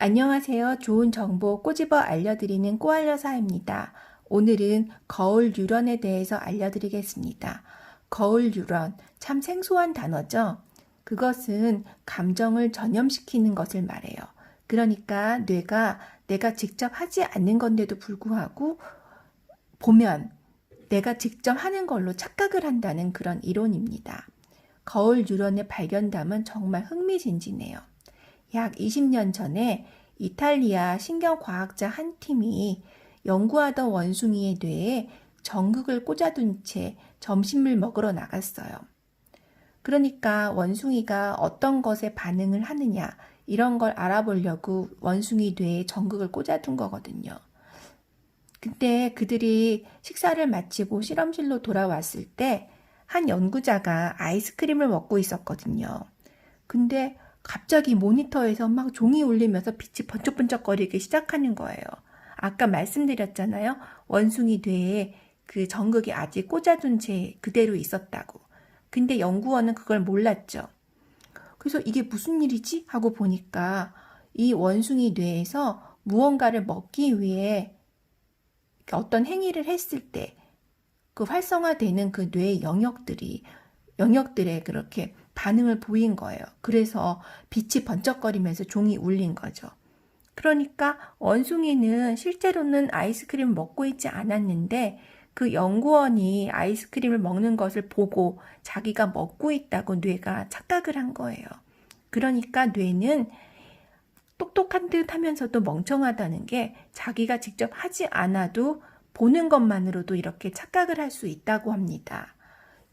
안녕하세요. 좋은 정보 꼬집어 알려드리는 꼬알려사입니다. 오늘은 거울 뉴런에 대해서 알려드리겠습니다. 거울 뉴런, 참 생소한 단어죠? 그것은 감정을 전염시키는 것을 말해요. 그러니까 뇌가 내가 직접 하지 않는 건데도 불구하고 보면 내가 직접 하는 걸로 착각을 한다는 그런 이론입니다. 거울 뉴런의 발견담은 정말 흥미진진해요. 약 20년 전에 이탈리아 신경과학자 한 팀이 연구하던 원숭이의 뇌에 전극을 꽂아둔 채 점심을 먹으러 나갔어요. 그러니까 원숭이가 어떤 것에 반응을 하느냐 이런 걸 알아보려고 원숭이 뇌에 전극을 꽂아둔 거거든요. 근데 그들이 식사를 마치고 실험실로 돌아왔을 때 한 연구자가 아이스크림을 먹고 있었거든요. 근데 갑자기 모니터에서 막 종이 울리면서 빛이 번쩍번쩍거리기 시작하는 거예요. 아까 말씀드렸잖아요. 원숭이 뇌에 그 전극이 아직 꽂아둔 채 그대로 있었다고. 근데 연구원은 그걸 몰랐죠. 그래서 이게 무슨 일이지? 하고 보니까 이 원숭이 뇌에서 무언가를 먹기 위해 어떤 행위를 했을 때 그 활성화되는 그 뇌의 영역들에 그렇게 반응을 보인 거예요. 그래서 빛이 번쩍거리면서 종이 울린 거죠. 그러니까 원숭이는 실제로는 아이스크림을 먹고 있지 않았는데 그 연구원이 아이스크림을 먹는 것을 보고 자기가 먹고 있다고 뇌가 착각을 한 거예요. 그러니까 뇌는 똑똑한 듯 하면서도 멍청하다는 게 자기가 직접 하지 않아도 보는 것만으로도 이렇게 착각을 할 수 있다고 합니다.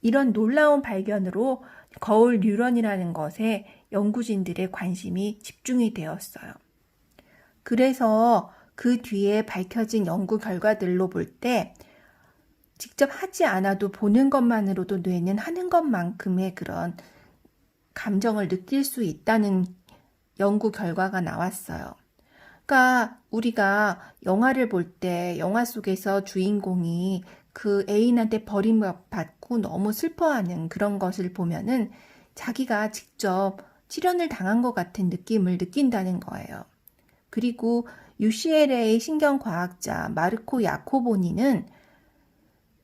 이런 놀라운 발견으로 거울 뉴런이라는 것에 연구진들의 관심이 집중이 되었어요. 그래서 그 뒤에 밝혀진 연구 결과들로 볼 때 직접 하지 않아도 보는 것만으로도 뇌는 하는 것만큼의 그런 감정을 느낄 수 있다는 연구 결과가 나왔어요. 그러니까 우리가 영화를 볼 때 영화 속에서 주인공이 그 애인한테 버림받고 너무 슬퍼하는 그런 것을 보면은 자기가 직접 실현을 당한 것 같은 느낌을 느낀다는 거예요. 그리고 UCLA 신경과학자 마르코 야코보니는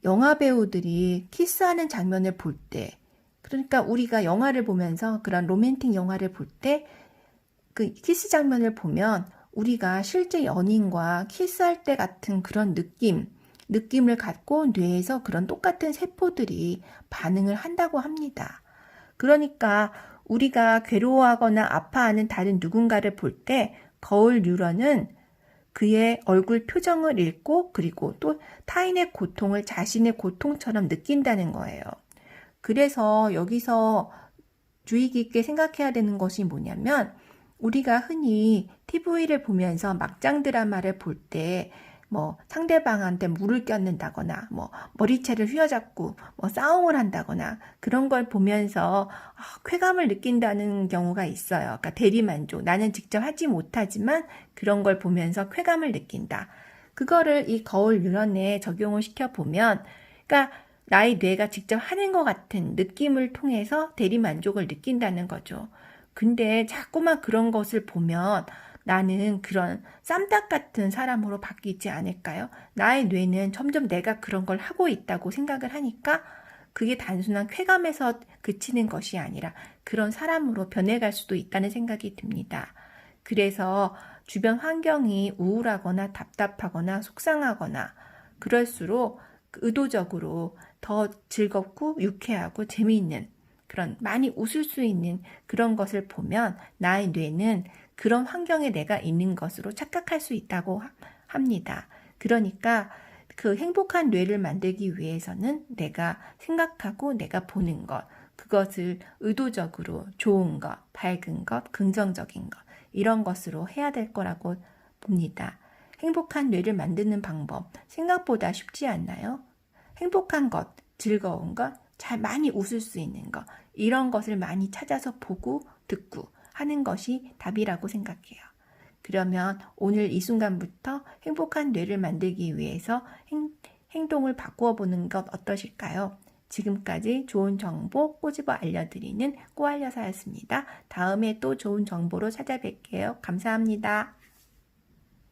영화 배우들이 키스하는 장면을 볼 때, 그러니까 우리가 영화를 보면서 그런 로맨틱 영화를 볼 때 그 키스 장면을 보면 우리가 실제 연인과 키스할 때 같은 그런 느낌을 갖고 뇌에서 그런 똑같은 세포들이 반응을 한다고 합니다. 그러니까 우리가 괴로워하거나 아파하는 다른 누군가를 볼 때 거울 뉴런은 그의 얼굴 표정을 읽고 그리고 또 타인의 고통을 자신의 고통처럼 느낀다는 거예요. 그래서 여기서 주의 깊게 생각해야 되는 것이 뭐냐면 우리가 흔히 TV를 보면서 막장 드라마를 볼 때 뭐 상대방한테 물을 껴는다거나 뭐 머리채를 휘어잡고 뭐 싸움을 한다거나 그런 걸 보면서 쾌감을 느낀다는 경우가 있어요. 그러니까 대리만족. 나는 직접 하지 못하지만 그런 걸 보면서 쾌감을 느낀다. 그거를 이 거울 뉴런에 적용을 시켜보면 그러니까 나의 뇌가 직접 하는 것 같은 느낌을 통해서 대리만족을 느낀다는 거죠. 근데 자꾸만 그런 것을 보면 나는 그런 쌈닭 같은 사람으로 바뀌지 않을까요? 나의 뇌는 점점 내가 그런 걸 하고 있다고 생각을 하니까 그게 단순한 쾌감에서 그치는 것이 아니라 그런 사람으로 변해갈 수도 있다는 생각이 듭니다. 그래서 주변 환경이 우울하거나 답답하거나 속상하거나 그럴수록 의도적으로 더 즐겁고 유쾌하고 재미있는 그런 많이 웃을 수 있는 그런 것을 보면 나의 뇌는 그런 환경에 내가 있는 것으로 착각할 수 있다고 합니다. 그러니까 그 행복한 뇌를 만들기 위해서는 내가 생각하고 내가 보는 것, 그것을 의도적으로 좋은 것, 밝은 것, 긍정적인 것, 이런 것으로 해야 될 거라고 봅니다. 행복한 뇌를 만드는 방법, 생각보다 쉽지 않나요? 행복한 것, 즐거운 것, 잘 많이 웃을 수 있는 것, 이런 것을 많이 찾아서 보고 듣고 하는 것이 답이라고 생각해요. 그러면 오늘 이 순간부터 행복한 뇌를 만들기 위해서 행동을 바꾸어 보는 것 어떠실까요? 지금까지 좋은 정보 꼬집어 알려드리는 꼬알려사였습니다. 다음에 또 좋은 정보로 찾아뵐게요. 감사합니다.